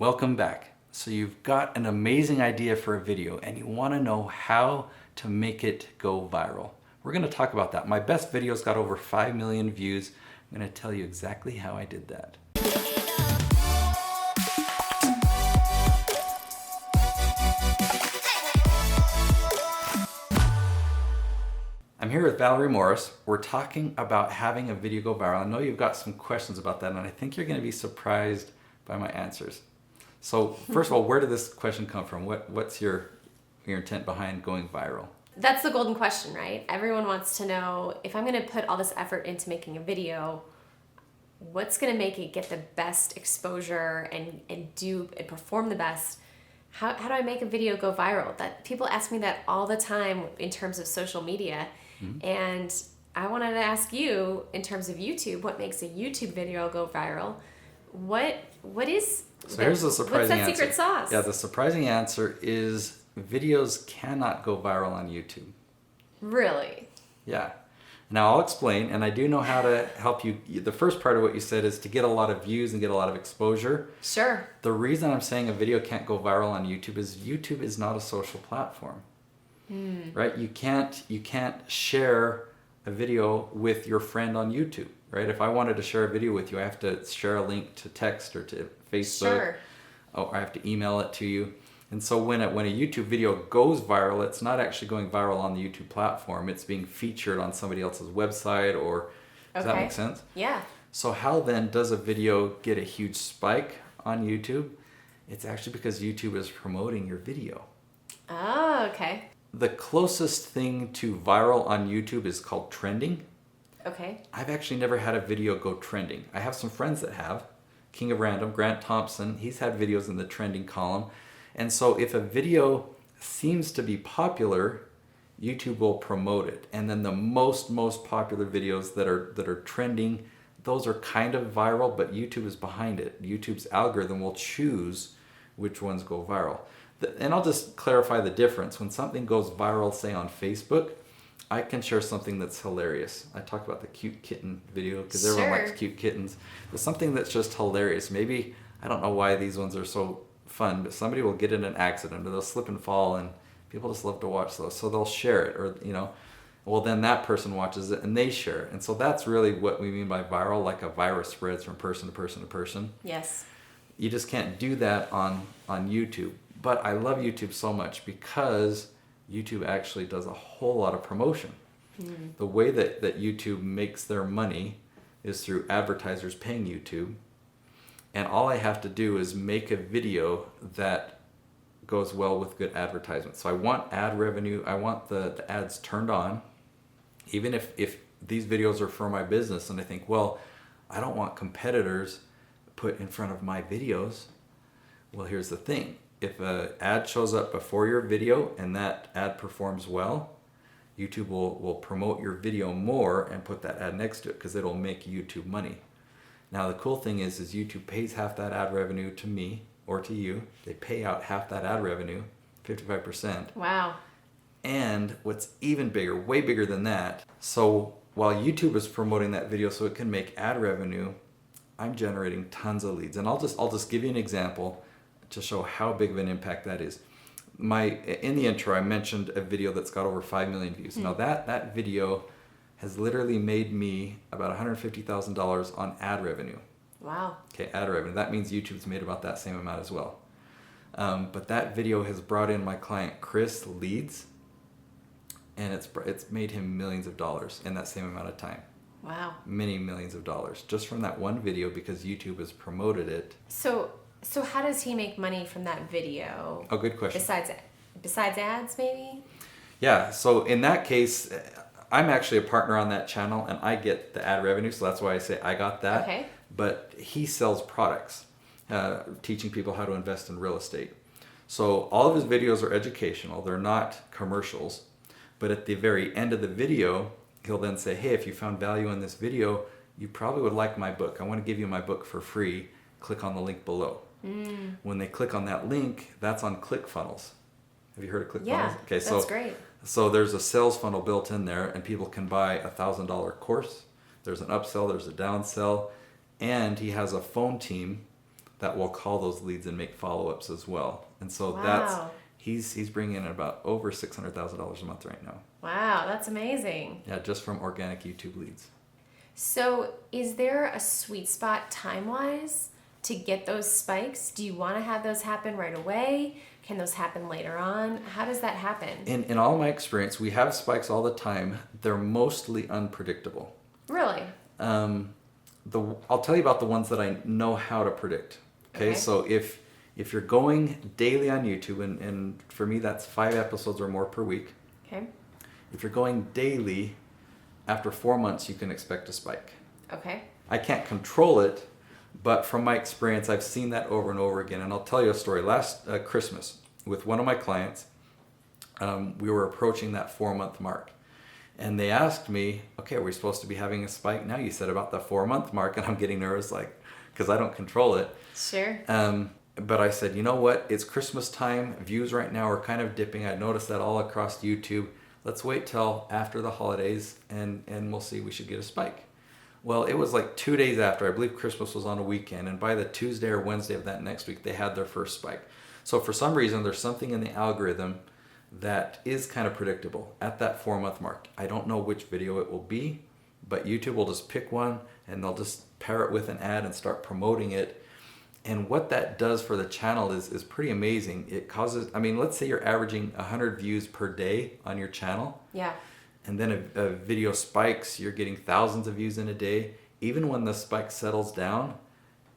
Welcome back. So you've got an amazing idea for a video and you want to know how to make it go viral. We're going to talk about that. My best videos got over 5 million views. I'm going to tell you exactly how I did that. I'm here with Valerie Morris. We're talking about having a video go viral. I know you've got some questions about that, and I think you're going to be surprised by my answers. So first of all, where did this question come from? What's your intent behind going viral? That's the golden question, right? Everyone wants to know, if I'm going to put all this effort into making a video, what's going to make it get the best exposure and perform the best? How do I make a video go viral? That people ask me that all the time in terms of social media. And I wanted to ask you, in terms of YouTube, what makes a YouTube video go viral? What is here's the surprising what's that secret sauce? Yeah, the surprising answer is videos cannot go viral on YouTube. Really? Yeah. Now I'll explain, and I do know how to help you. The first part of what you said is to get a lot of views and get a lot of exposure. Sure. The reason I'm saying a video can't go viral on YouTube is not a social platform. Right? You can't share a video with your friend on YouTube, right? If I wanted to share a video with you, I have to share a link to text or to Facebook. Sure. Or I have to email it to you. And so when a YouTube video goes viral, it's not actually going viral on the YouTube platform. It's being featured on somebody else's website, or does that make sense? Yeah. So how then does a video get a huge spike on YouTube? It's actually because YouTube is promoting your video. Oh, okay. The closest thing to viral on YouTube is called trending. Okay. I've actually never had a video go trending. I have some friends that have. King of Random, Grant Thompson, he's had videos in the trending column. And so if a video seems to be popular, YouTube will promote it. And then the most popular videos that are trending, those are kind of viral, but YouTube is behind it. YouTube's algorithm will choose which ones go viral. And I'll just clarify the difference. When something goes viral, say on Facebook, I can share something that's hilarious. I talk about the cute kitten video because everyone likes cute kittens. But something that's just hilarious. Maybe, I don't know why these ones are so fun, but somebody will get in an accident or they'll slip and fall, and people just love to watch those. So they'll share it, or, well, then that person watches it and they share it. And so that's really what we mean by viral, like a virus spreads from person to person to person. Yes. You just can't do that on YouTube. But I love YouTube so much because YouTube actually does a whole lot of promotion. The way that YouTube makes their money is through advertisers paying YouTube. And all I have to do is make a video that goes well with good advertisement. So I want ad revenue. I want the ads turned on. Even if these videos are for my business and I think, well, I don't want competitors put in front of my videos. Well, here's the thing. If an ad shows up before your video and that ad performs well, YouTube will promote your video more and put that ad next to it because it'll make YouTube money. Now the cool thing is YouTube pays half that ad revenue to me or to you. They pay out half that ad revenue, 55%. Wow. And what's even bigger, way bigger than that, so while YouTube is promoting that video so it can make ad revenue, I'm generating tons of leads. And I'll just give you an example to show how big of an impact that is. In the intro, I mentioned a video that's got over 5 million views. Now that video has literally made me about $150,000 on ad revenue. Wow. Okay, ad revenue. That means YouTube's made about that same amount as well. But that video has brought in my client Chris leads, and it's made him millions of dollars in that same amount of time. Wow. Many millions of dollars just from that one video because YouTube has promoted it. So how does he make money from that video? Oh, good question. Besides ads, maybe? Yeah, so in that case, I'm actually a partner on that channel and I get the ad revenue, so that's why I say I got that. Okay. But he sells products, teaching people how to invest in real estate. So all of his videos are educational, they're not commercials. But at the very end of the video, he'll then say, hey, if you found value in this video, you probably would like my book. I want to give you my book for free. Click on the link below. When they click on that link, that's on ClickFunnels. Have you heard of ClickFunnels? Yeah, okay, that's great. So there's a sales funnel built in there, and people can buy a $1,000 course. There's an upsell, there's a downsell, and he has a phone team that will call those leads and make follow-ups as well. And so Wow. he's bringing in about over $600,000 a month right now. Wow, that's amazing. Yeah, just from organic YouTube leads. So, is there a sweet spot time-wise to get those spikes? Do you want to have those happen right away? Can those happen later on? How does that happen? In all my experience, we have spikes all the time. They're mostly unpredictable. Really? I'll tell you about the ones that I know how to predict. Okay. So if you're going daily on YouTube, and for me that's 5 episodes or more per week. Okay. If you're going daily, after 4 months you can expect a spike. Okay. I can't control it, but from my experience I've seen that over and over again. And I'll tell you a story. Last Christmas with one of my clients, we were approaching that 4-month mark. And they asked me, okay, are we supposed to be having a spike now? You said about the 4-month mark, and I'm getting nervous, like, because I don't control it. Sure. But I said, you know what? It's Christmas time. Views right now are kind of dipping. I noticed that all across YouTube. Let's wait till after the holidays, and we'll see. We should get a spike. Well, it was like 2 days after. I believe Christmas was on a weekend, and by the Tuesday or Wednesday of that next week, they had their first spike. So for some reason, there's something in the algorithm that is kind of predictable at that 4-month mark. I don't know which video it will be, but YouTube will just pick one and they'll just pair it with an ad and start promoting it. And what that does for the channel is pretty amazing. It causes, I mean, let's say you're averaging 100 views per day on your channel. Yeah. And then a video spikes, you're getting thousands of views in a day. Even when the spike settles down,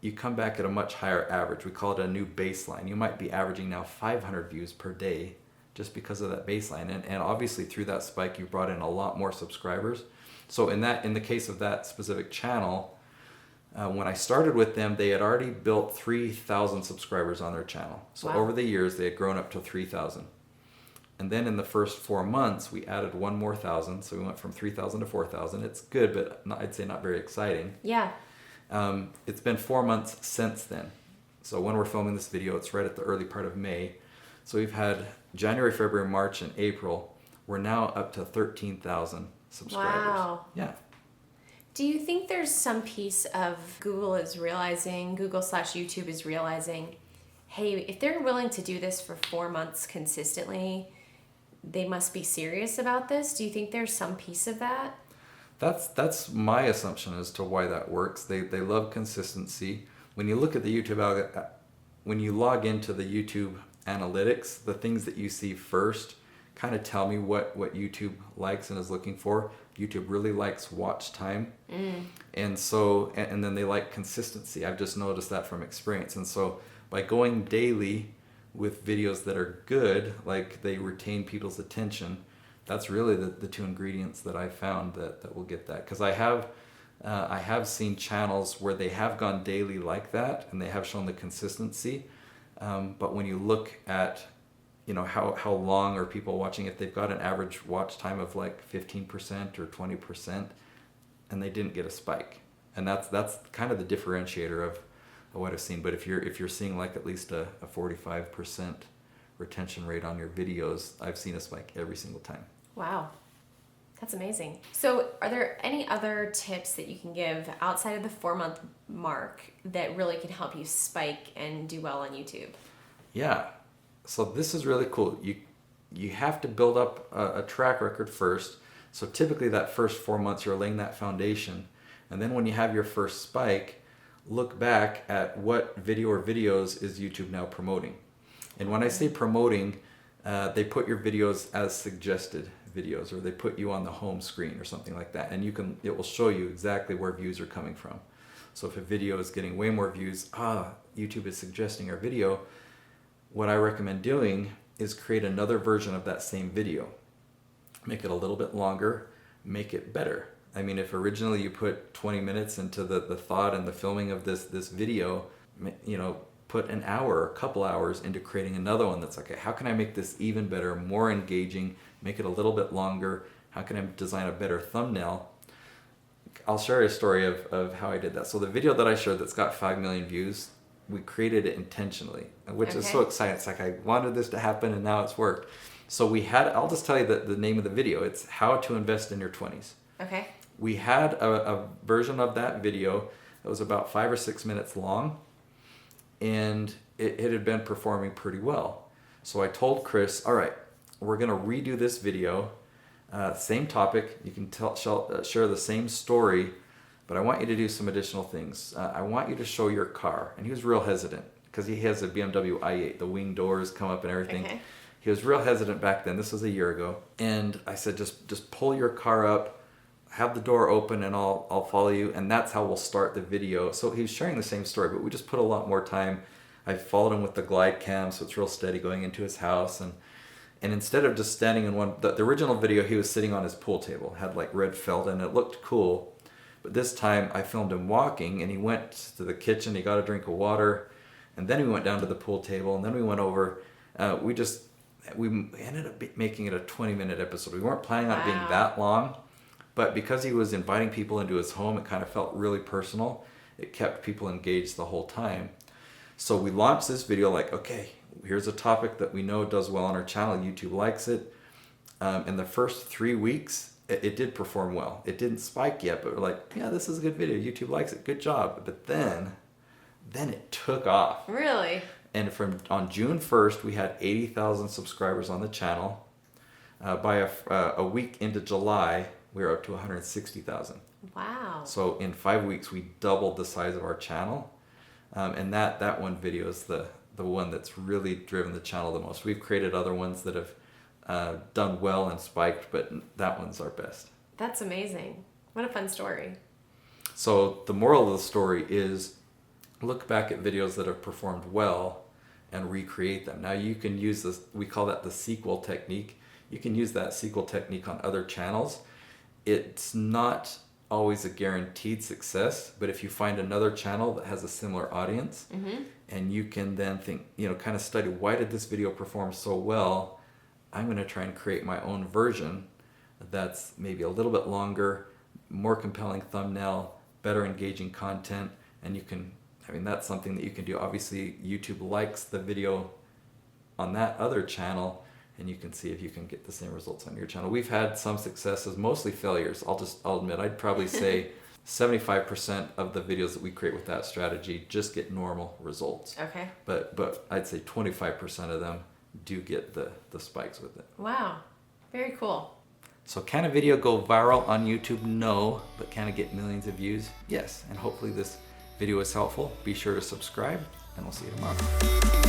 you come back at a much higher average. We call it a new baseline. You might be averaging now 500 views per day just because of that baseline. And obviously through that spike, you brought in a lot more subscribers. So in the case of that specific channel, when I started with them, they had already built 3,000 subscribers on their channel. So Wow. over the years, they had grown up to 3,000. And then in the first 4 months, we added one more 1,000. So we went from 3,000 to 4,000. It's good, but I'd say not very exciting. Yeah. It's been 4 months since then. So when we're filming this video, it's right at the early part of May. So we've had January, February, March, and April. We're now up to 13,000 subscribers. Wow. Yeah. Do you think there's some piece of Google/YouTube is realizing, hey, if they're willing to do this for 4 months consistently, they must be serious about this? Do you think there's some piece of that? That's my assumption as to why that works. They love consistency. When you look at the YouTube when you log into the YouTube analytics, the things that you see first kind of tell me what YouTube likes and is looking for. YouTube really likes watch time. And so, and then they like consistency. I've just noticed that from experience. And so by going daily with videos that are good, like they retain people's attention, that's really the 2 ingredients that I found that will get that. Because I have seen channels where they have gone daily like that, and they have shown the consistency. But when you look at, how long are people watching, if they've got an average watch time of like 15% or 20%, and they didn't get a spike, and that's kind of the differentiator of what I've seen. But if you're seeing like at least a 45% retention rate on your videos, I've seen a spike every single time. Wow. That's amazing. So are there any other tips that you can give outside of the 4-month mark that really can help you spike and do well on YouTube? Yeah. So this is really cool. You have to build up a track record first. So typically that first 4 months you're laying that foundation. And then when you have your first spike, look back at what video or videos is YouTube now promoting. And when I say promoting, they put your videos as suggested videos, or they put you on the home screen or something like that, and it will show you exactly where views are coming from. So if a video is getting way more views, YouTube is suggesting our video. What I recommend doing is create another version of that same video. Make it a little bit longer, make it better. I mean, if originally you put 20 minutes into the thought and the filming of this video, put an hour or a couple hours into creating another one that's okay, how can I make this even better, more engaging, make it a little bit longer? How can I design a better thumbnail? I'll share a story of how I did that. So the video that I shared that's got 5 million views, we created it intentionally, which is so exciting. It's like I wanted this to happen and now it's worked. So I'll just tell you the name of the video. It's How to Invest in Your 20s. Okay. We had a version of that video that was about 5 or 6 minutes long. and it had been performing pretty well. So I told Chris, all right, we're going to redo this video, same topic, you can share the same story, but I want you to do some additional things. I want you to show your car. And he was real hesitant because he has a BMW i8, the wing doors come up and everything. Okay. He was real hesitant back then. This was a year ago. And I said, just pull your car up, have the door open, and I'll follow you. And that's how we'll start the video. So he was sharing the same story, but we just put a lot more time. I followed him with the glide cam, so it's real steady going into his house. And instead of just standing in the original video, he was sitting on his pool table, had like red felt, and it looked cool. But this time I filmed him walking, and he went to the kitchen, he got a drink of water, and then we went down to the pool table, and then we went over. We ended up making it a 20-minute episode. We weren't planning on it being that long, but because he was inviting people into his home, it kind of felt really personal. It kept people engaged the whole time. So we launched this video like, okay, here's a topic that we know does well on our channel. YouTube likes it. In the first 3 weeks, it did perform well. It didn't spike yet, but we're like, yeah, this is a good video. YouTube likes it. Good job. But then it took off. Really? And on June 1st, we had 80,000 subscribers on the channel. By a week into July, we were up to 160,000. Wow. So in 5 weeks, we doubled the size of our channel. And that one video is the one that's really driven the channel the most. We've created other ones that have done well and spiked, but that one's our best. That's amazing. What a fun story. So the moral of the story is look back at videos that have performed well and recreate them. Now you can use this, we call that the sequel technique. You can use that sequel technique on other channels. It's not always a guaranteed success, but if you find another channel that has a similar audience, and you can then think, kind of study, why did this video perform so well? I'm going to try and create my own version that's maybe a little bit longer, more compelling thumbnail, better engaging content, and that's something that you can do. Obviously, YouTube likes the video on that other channel, and you can see if you can get the same results on your channel. We've had some successes, mostly failures. I'll admit, I'd probably say 75% of the videos that we create with that strategy just get normal results. Okay. But I'd say 25% of them do get the spikes with it. Wow. Very cool. So can a video go viral on YouTube? No. But can it get millions of views? Yes. And hopefully this video is helpful. Be sure to subscribe, and we'll see you tomorrow.